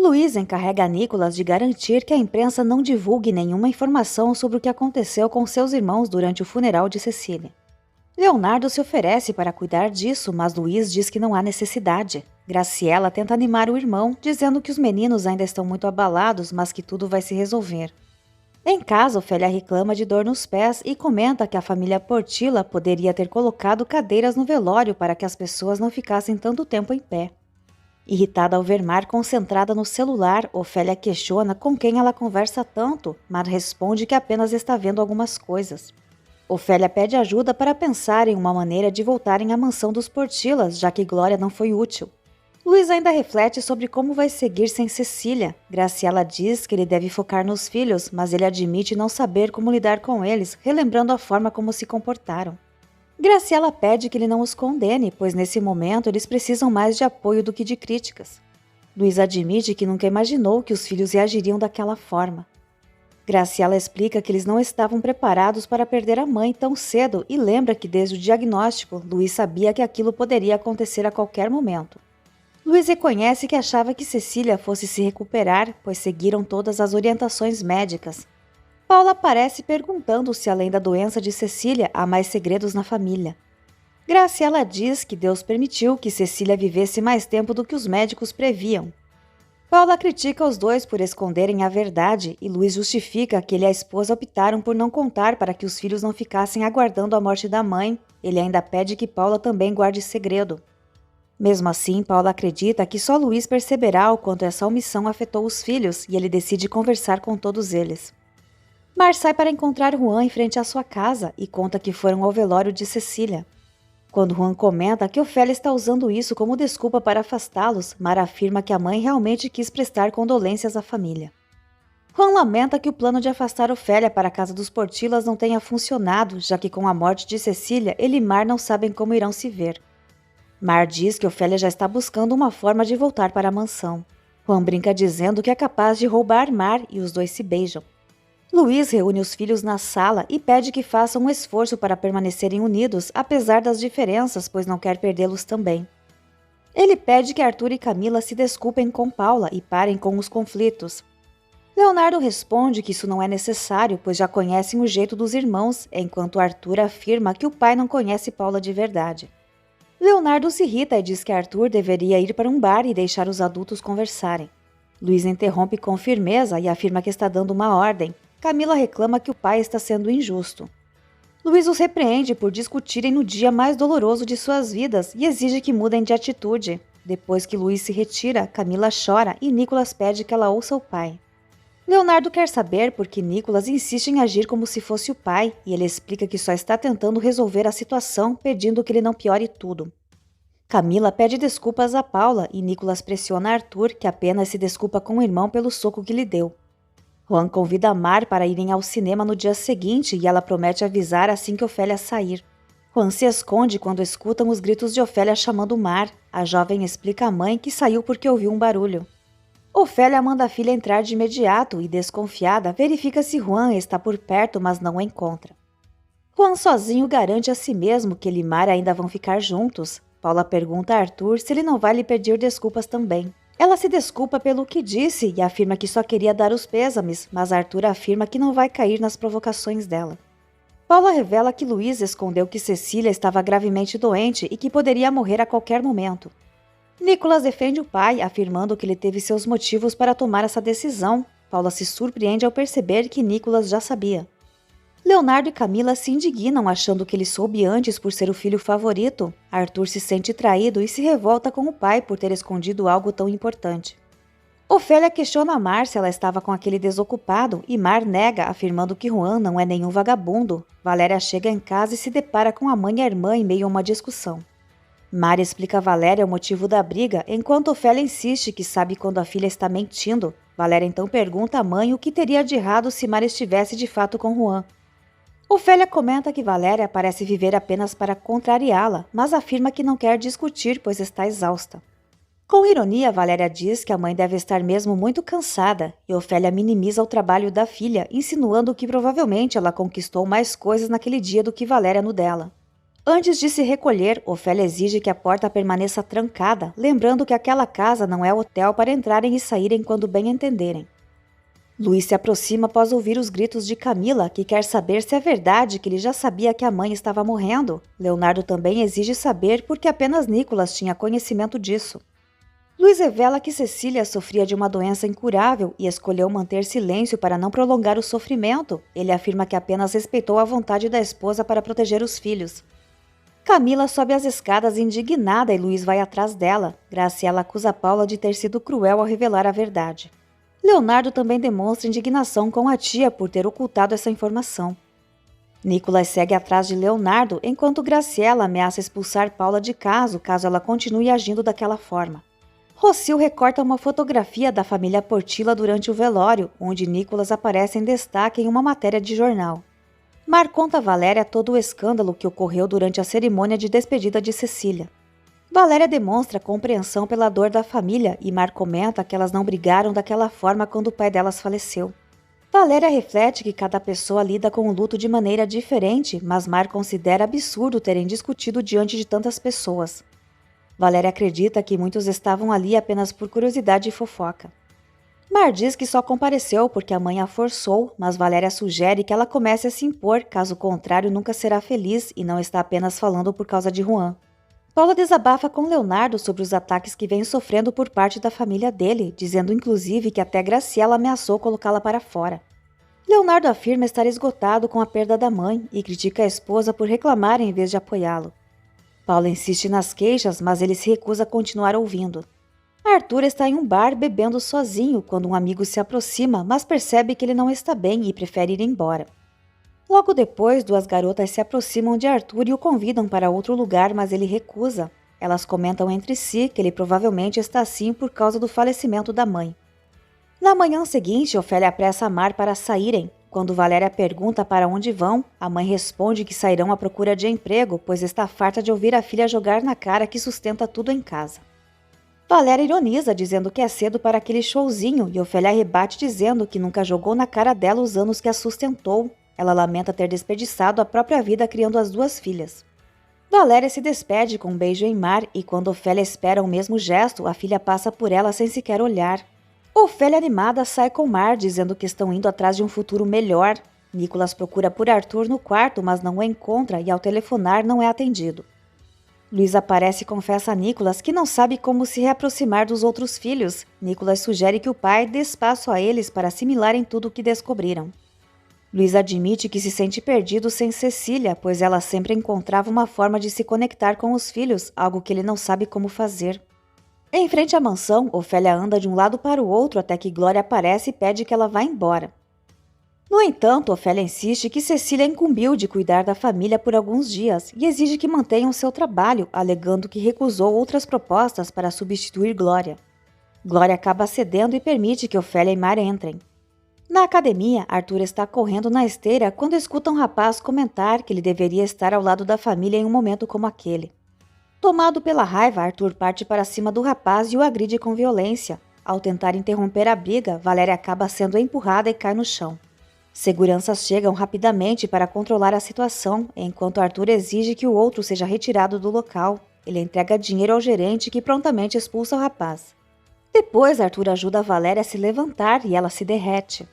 Luiz encarrega a Nicholas de garantir que a imprensa não divulgue nenhuma informação sobre o que aconteceu com seus irmãos durante o funeral de Cecília. Leonardo se oferece para cuidar disso, mas Luiz diz que não há necessidade. Graciela tenta animar o irmão, dizendo que os meninos ainda estão muito abalados, mas que tudo vai se resolver. Em casa, Ofélia reclama de dor nos pés e comenta que a família Portilla poderia ter colocado cadeiras no velório para que as pessoas não ficassem tanto tempo em pé. Irritada ao ver Mar concentrada no celular, Ofélia questiona com quem ela conversa tanto, Mar responde que apenas está vendo algumas coisas. Ofélia pede ajuda para pensar em uma maneira de voltarem à mansão dos Portillas, já que Glória não foi útil. Luiz ainda reflete sobre como vai seguir sem Cecília. Graciela diz que ele deve focar nos filhos, mas ele admite não saber como lidar com eles, relembrando a forma como se comportaram. Graciela pede que ele não os condene, pois nesse momento eles precisam mais de apoio do que de críticas. Luiz admite que nunca imaginou que os filhos reagiriam daquela forma. Graciela explica que eles não estavam preparados para perder a mãe tão cedo e lembra que desde o diagnóstico, Luiz sabia que aquilo poderia acontecer a qualquer momento. Luiz reconhece que achava que Cecília fosse se recuperar, pois seguiram todas as orientações médicas. Paula aparece perguntando se além da doença de Cecília há mais segredos na família. Graciela diz que Deus permitiu que Cecília vivesse mais tempo do que os médicos previam. Paula critica os dois por esconderem a verdade e Luiz justifica que ele e a esposa optaram por não contar para que os filhos não ficassem aguardando a morte da mãe. Ele ainda pede que Paula também guarde segredo. Mesmo assim, Paula acredita que só Luiz perceberá o quanto essa omissão afetou os filhos e ele decide conversar com todos eles. Mar sai para encontrar Juan em frente à sua casa e conta que foram ao velório de Cecília. Quando Juan comenta que Ofélia está usando isso como desculpa para afastá-los, Mar afirma que a mãe realmente quis prestar condolências à família. Juan lamenta que o plano de afastar Ofélia para a casa dos Portillas não tenha funcionado, já que com a morte de Cecília, ele e Mar não sabem como irão se ver. Mar diz que Ofélia já está buscando uma forma de voltar para a mansão. Juan brinca dizendo que é capaz de roubar Mar e os dois se beijam. Luiz reúne os filhos na sala e pede que façam um esforço para permanecerem unidos, apesar das diferenças, pois não quer perdê-los também. Ele pede que Arthur e Camila se desculpem com Paula e parem com os conflitos. Leonardo responde que isso não é necessário, pois já conhecem o jeito dos irmãos, enquanto Arthur afirma que o pai não conhece Paula de verdade. Leonardo se irrita e diz que Arthur deveria ir para um bar e deixar os adultos conversarem. Luiz interrompe com firmeza e afirma que está dando uma ordem. Camila reclama que o pai está sendo injusto. Luiz os repreende por discutirem no dia mais doloroso de suas vidas e exige que mudem de atitude. Depois que Luiz se retira, Camila chora e Nicholas pede que ela ouça o pai. Leonardo quer saber por que Nicholas insiste em agir como se fosse o pai e ele explica que só está tentando resolver a situação, pedindo que ele não piore tudo. Camila pede desculpas a Paula e Nicholas pressiona Arthur, que apenas se desculpa com o irmão pelo soco que lhe deu. Juan convida Mar para irem ao cinema no dia seguinte e ela promete avisar assim que Ofélia sair. Juan se esconde quando escutam os gritos de Ofélia chamando Mar. A jovem explica à mãe que saiu porque ouviu um barulho. Ofélia manda a filha entrar de imediato e, desconfiada, verifica se Juan está por perto, mas não o encontra. Juan sozinho garante a si mesmo que ele e Mar ainda vão ficar juntos. Paula pergunta a Arthur se ele não vai lhe pedir desculpas também. Ela se desculpa pelo que disse e afirma que só queria dar os pêsames, mas Arthur afirma que não vai cair nas provocações dela. Paula revela que Luiz escondeu que Cecília estava gravemente doente e que poderia morrer a qualquer momento. Nicholas defende o pai, afirmando que ele teve seus motivos para tomar essa decisão. Paula se surpreende ao perceber que Nicholas já sabia. Leonardo e Camila se indignam achando que ele soube antes por ser o filho favorito. Arthur se sente traído e se revolta com o pai por ter escondido algo tão importante. Ofélia questiona Mar se ela estava com aquele desocupado e Mar nega, afirmando que Juan não é nenhum vagabundo. Valéria chega em casa e se depara com a mãe e a irmã em meio a uma discussão. Mar explica a Valéria o motivo da briga, enquanto Ofélia insiste que sabe quando a filha está mentindo. Valéria então pergunta à mãe o que teria de errado se Mar estivesse de fato com Juan. Ofélia comenta que Valéria parece viver apenas para contrariá-la, mas afirma que não quer discutir, pois está exausta. Com ironia, Valéria diz que a mãe deve estar mesmo muito cansada, e Ofélia minimiza o trabalho da filha, insinuando que provavelmente ela conquistou mais coisas naquele dia do que Valéria no dela. Antes de se recolher, Ofélia exige que a porta permaneça trancada, lembrando que aquela casa não é hotel para entrarem e saírem quando bem entenderem. Luiz se aproxima após ouvir os gritos de Camila, que quer saber se é verdade que ele já sabia que a mãe estava morrendo. Leonardo também exige saber porque apenas Nicolas tinha conhecimento disso. Luiz revela que Cecília sofria de uma doença incurável e escolheu manter silêncio para não prolongar o sofrimento. Ele afirma que apenas respeitou a vontade da esposa para proteger os filhos. Camila sobe as escadas indignada e Luiz vai atrás dela. Graciela acusa Paula de ter sido cruel ao revelar a verdade. Leonardo também demonstra indignação com a tia por ter ocultado essa informação. Nicolas segue atrás de Leonardo enquanto Graciela ameaça expulsar Paula de casa caso ela continue agindo daquela forma. Rocio recorta uma fotografia da família Portilla durante o velório, onde Nicolas aparece em destaque em uma matéria de jornal. Mar conta a Valéria todo o escândalo que ocorreu durante a cerimônia de despedida de Cecília. Valéria demonstra compreensão pela dor da família e Mar comenta que elas não brigaram daquela forma quando o pai delas faleceu. Valéria reflete que cada pessoa lida com o luto de maneira diferente, mas Mar considera absurdo terem discutido diante de tantas pessoas. Valéria acredita que muitos estavam ali apenas por curiosidade e fofoca. Mar diz que só compareceu porque a mãe a forçou, mas Valéria sugere que ela comece a se impor, caso contrário nunca será feliz e não está apenas falando por causa de Juan. Paula desabafa com Leonardo sobre os ataques que vem sofrendo por parte da família dele, dizendo inclusive que até Graciela ameaçou colocá-la para fora. Leonardo afirma estar esgotado com a perda da mãe e critica a esposa por reclamar em vez de apoiá-lo. Paula insiste nas queixas, mas ele se recusa a continuar ouvindo. Arthur está em um bar bebendo sozinho quando um amigo se aproxima, mas percebe que ele não está bem e prefere ir embora. Logo depois, duas garotas se aproximam de Arthur e o convidam para outro lugar, mas ele recusa. Elas comentam entre si que ele provavelmente está assim por causa do falecimento da mãe. Na manhã seguinte, Ofélia apressa Mar para saírem. Quando Valéria pergunta para onde vão, a mãe responde que sairão à procura de emprego, pois está farta de ouvir a filha jogar na cara que sustenta tudo em casa. Valéria ironiza, dizendo que é cedo para aquele showzinho, e Ofélia rebate dizendo que nunca jogou na cara dela os anos que a sustentou. Ela lamenta ter desperdiçado a própria vida criando as duas filhas. Valéria se despede com um beijo em Mar, e quando Ofélia espera o mesmo gesto, a filha passa por ela sem sequer olhar. Ofélia animada sai com Mar, dizendo que estão indo atrás de um futuro melhor. Nicolas procura por Arthur no quarto, mas não o encontra e ao telefonar não é atendido. Luiz aparece e confessa a Nicolas que não sabe como se reaproximar dos outros filhos. Nicolas sugere que o pai dê espaço a eles para assimilarem tudo o que descobriram. Luiz admite que se sente perdido sem Cecília, pois ela sempre encontrava uma forma de se conectar com os filhos, algo que ele não sabe como fazer. Em frente à mansão, Ofélia anda de um lado para o outro até que Glória aparece e pede que ela vá embora. No entanto, Ofélia insiste que Cecília incumbiu de cuidar da família por alguns dias e exige que mantenham seu trabalho, alegando que recusou outras propostas para substituir Glória. Glória acaba cedendo e permite que Ofélia e Mar entrem. Na academia, Arthur está correndo na esteira quando escuta um rapaz comentar que ele deveria estar ao lado da família em um momento como aquele. Tomado pela raiva, Arthur parte para cima do rapaz e o agride com violência. Ao tentar interromper a briga, Valéria acaba sendo empurrada e cai no chão. Seguranças chegam rapidamente para controlar a situação, enquanto Arthur exige que o outro seja retirado do local. Ele entrega dinheiro ao gerente, que prontamente expulsa o rapaz. Depois, Arthur ajuda a Valéria a se levantar e ela se derrete.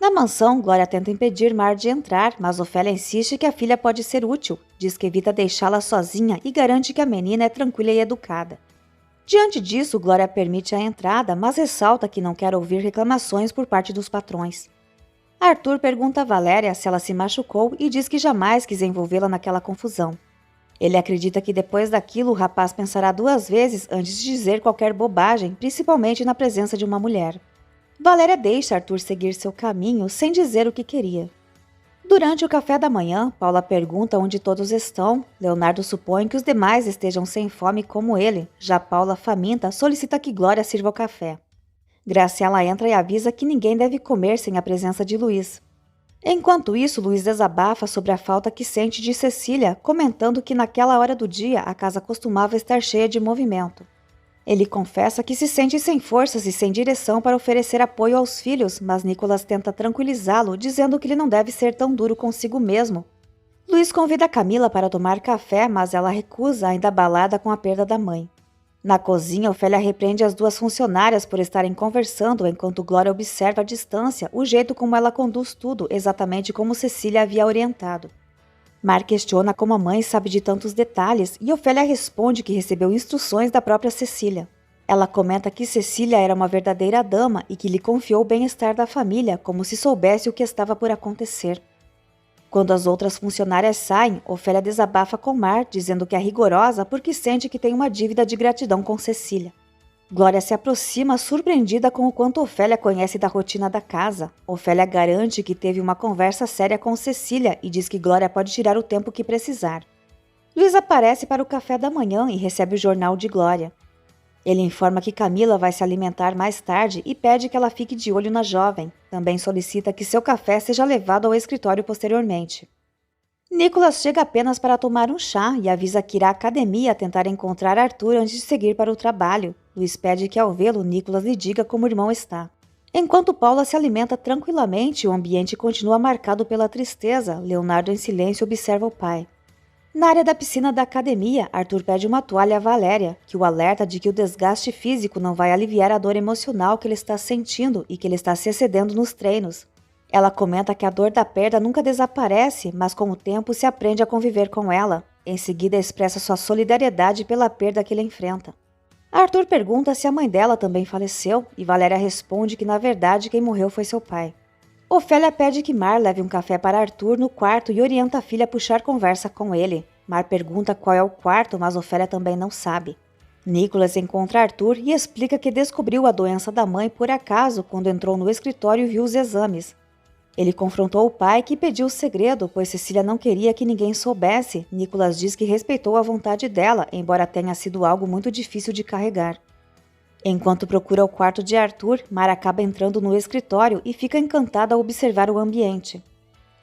Na mansão, Glória tenta impedir Mar de entrar, mas Ofélia insiste que a filha pode ser útil, diz que evita deixá-la sozinha e garante que a menina é tranquila e educada. Diante disso, Glória permite a entrada, mas ressalta que não quer ouvir reclamações por parte dos patrões. Arthur pergunta a Valéria se ela se machucou e diz que jamais quis envolvê-la naquela confusão. Ele acredita que depois daquilo o rapaz pensará duas vezes antes de dizer qualquer bobagem, principalmente na presença de uma mulher. Valéria deixa Arthur seguir seu caminho sem dizer o que queria. Durante o café da manhã, Paula pergunta onde todos estão. Leonardo supõe que os demais estejam sem fome como ele. Já Paula, faminta, solicita que Glória sirva o café. Graciela entra e avisa que ninguém deve comer sem a presença de Luiz. Enquanto isso, Luiz desabafa sobre a falta que sente de Cecília, comentando que naquela hora do dia a casa costumava estar cheia de movimento. Ele confessa que se sente sem forças e sem direção para oferecer apoio aos filhos, mas Nicolas tenta tranquilizá-lo, dizendo que ele não deve ser tão duro consigo mesmo. Luiz convida Camila para tomar café, mas ela recusa, ainda abalada com a perda da mãe. Na cozinha, Ofélia repreende as duas funcionárias por estarem conversando enquanto Glória observa à distância o jeito como ela conduz tudo, exatamente como Cecília havia orientado. Mar questiona como a mãe sabe de tantos detalhes e Ofélia responde que recebeu instruções da própria Cecília. Ela comenta que Cecília era uma verdadeira dama e que lhe confiou o bem-estar da família, como se soubesse o que estava por acontecer. Quando as outras funcionárias saem, Ofélia desabafa com Mar, dizendo que é rigorosa porque sente que tem uma dívida de gratidão com Cecília. Glória se aproxima, surpreendida com o quanto Ofélia conhece da rotina da casa. Ofélia garante que teve uma conversa séria com Cecília e diz que Glória pode tirar o tempo que precisar. Luiz aparece para o café da manhã e recebe o jornal de Glória. Ele informa que Camila vai se alimentar mais tarde e pede que ela fique de olho na jovem. Também solicita que seu café seja levado ao escritório posteriormente. Nicholas chega apenas para tomar um chá e avisa que irá à academia tentar encontrar Arthur antes de seguir para o trabalho. Luiz pede que, ao vê-lo, Nicholas lhe diga como o irmão está. Enquanto Paula se alimenta tranquilamente, o ambiente continua marcado pela tristeza. Leonardo, em silêncio, observa o pai. Na área da piscina da academia, Arthur pede uma toalha a Valéria, que o alerta de que o desgaste físico não vai aliviar a dor emocional que ele está sentindo e que ele está se excedendo nos treinos. Ela comenta que a dor da perda nunca desaparece, mas com o tempo se aprende a conviver com ela. Em seguida, expressa sua solidariedade pela perda que ele enfrenta. Arthur pergunta se a mãe dela também faleceu e Valéria responde que na verdade quem morreu foi seu pai. Ofélia pede que Mar leve um café para Arthur no quarto e orienta a filha a puxar conversa com ele. Mar pergunta qual é o quarto, mas Ofélia também não sabe. Nicholas encontra Arthur e explica que descobriu a doença da mãe por acaso quando entrou no escritório e viu os exames. Ele confrontou o pai, que pediu o segredo, pois Cecília não queria que ninguém soubesse. Nicholas diz que respeitou a vontade dela, embora tenha sido algo muito difícil de carregar. Enquanto procura o quarto de Arthur, Mar acaba entrando no escritório e fica encantada ao observar o ambiente.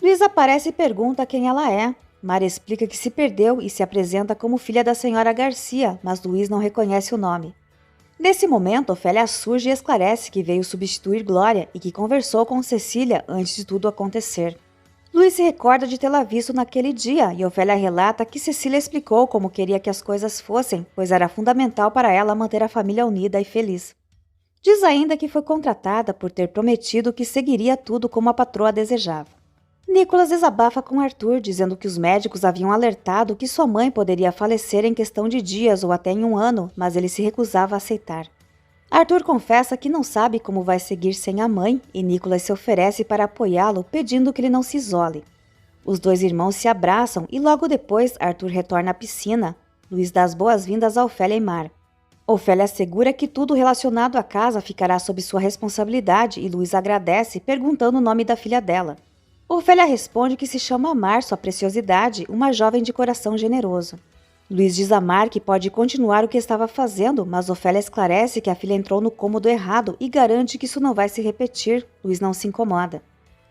Luiz aparece e pergunta quem ela é. Mar explica que se perdeu e se apresenta como filha da senhora Garcia, mas Luiz não reconhece o nome. Nesse momento, Ofélia surge e esclarece que veio substituir Glória e que conversou com Cecília antes de tudo acontecer. Luiz se recorda de tê-la visto naquele dia e Ofélia relata que Cecília explicou como queria que as coisas fossem, pois era fundamental para ela manter a família unida e feliz. Diz ainda que foi contratada por ter prometido que seguiria tudo como a patroa desejava. Nicholas desabafa com Arthur, dizendo que os médicos haviam alertado que sua mãe poderia falecer em questão de dias ou até em um ano, mas ele se recusava a aceitar. Arthur confessa que não sabe como vai seguir sem a mãe e Nicholas se oferece para apoiá-lo, pedindo que ele não se isole. Os dois irmãos se abraçam e logo depois Arthur retorna à piscina. Luiz dá as boas-vindas a Ofélia e Mar. Ofélia assegura que tudo relacionado à casa ficará sob sua responsabilidade e Luiz agradece, perguntando o nome da filha dela. Ofélia responde que se chama Mar, sua preciosidade, uma jovem de coração generoso. Luiz diz a Mar que pode continuar o que estava fazendo, mas Ofélia esclarece que a filha entrou no cômodo errado e garante que isso não vai se repetir. Luiz não se incomoda.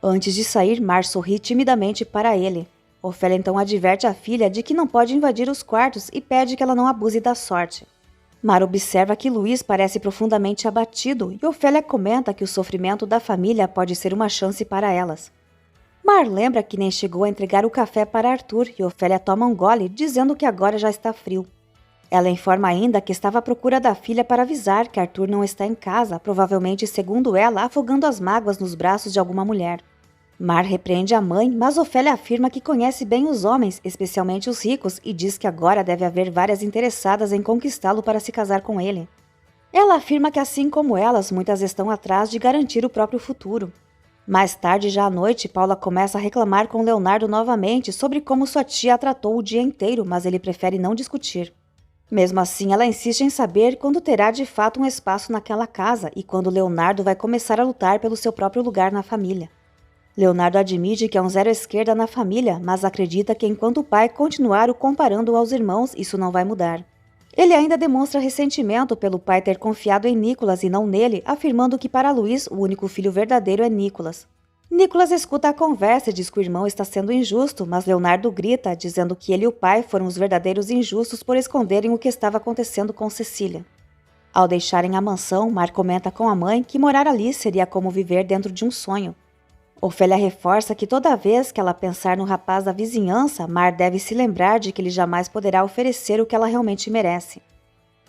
Antes de sair, Mar sorri timidamente para ele. Ofélia então adverte a filha de que não pode invadir os quartos e pede que ela não abuse da sorte. Mar observa que Luiz parece profundamente abatido e Ofélia comenta que o sofrimento da família pode ser uma chance para elas. Mar lembra que nem chegou a entregar o café para Arthur e Ofélia toma um gole, dizendo que agora já está frio. Ela informa ainda que estava à procura da filha para avisar que Arthur não está em casa, provavelmente, segundo ela, afogando as mágoas nos braços de alguma mulher. Mar repreende a mãe, mas Ofélia afirma que conhece bem os homens, especialmente os ricos, e diz que agora deve haver várias interessadas em conquistá-lo para se casar com ele. Ela afirma que, assim como elas, muitas estão atrás de garantir o próprio futuro. Mais tarde, já à noite, Paula começa a reclamar com Leonardo novamente sobre como sua tia a tratou o dia inteiro, mas ele prefere não discutir. Mesmo assim, ela insiste em saber quando terá de fato um espaço naquela casa e quando Leonardo vai começar a lutar pelo seu próprio lugar na família. Leonardo admite que é um zero à esquerda na família, mas acredita que enquanto o pai continuar o comparando aos irmãos, isso não vai mudar. Ele ainda demonstra ressentimento pelo pai ter confiado em Nicholas e não nele, afirmando que para Luiz o único filho verdadeiro é Nicholas. Nicholas escuta a conversa e diz que o irmão está sendo injusto, mas Leonardo grita, dizendo que ele e o pai foram os verdadeiros injustos por esconderem o que estava acontecendo com Cecília. Ao deixarem a mansão, Mar comenta com a mãe que morar ali seria como viver dentro de um sonho. Ofélia reforça que toda vez que ela pensar no rapaz da vizinhança, Mar deve se lembrar de que ele jamais poderá oferecer o que ela realmente merece.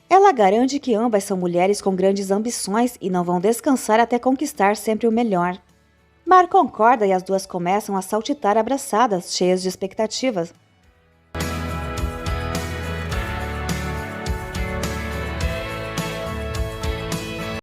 Ela garante que ambas são mulheres com grandes ambições e não vão descansar até conquistar sempre o melhor. Mar concorda e as duas começam a saltitar abraçadas, cheias de expectativas,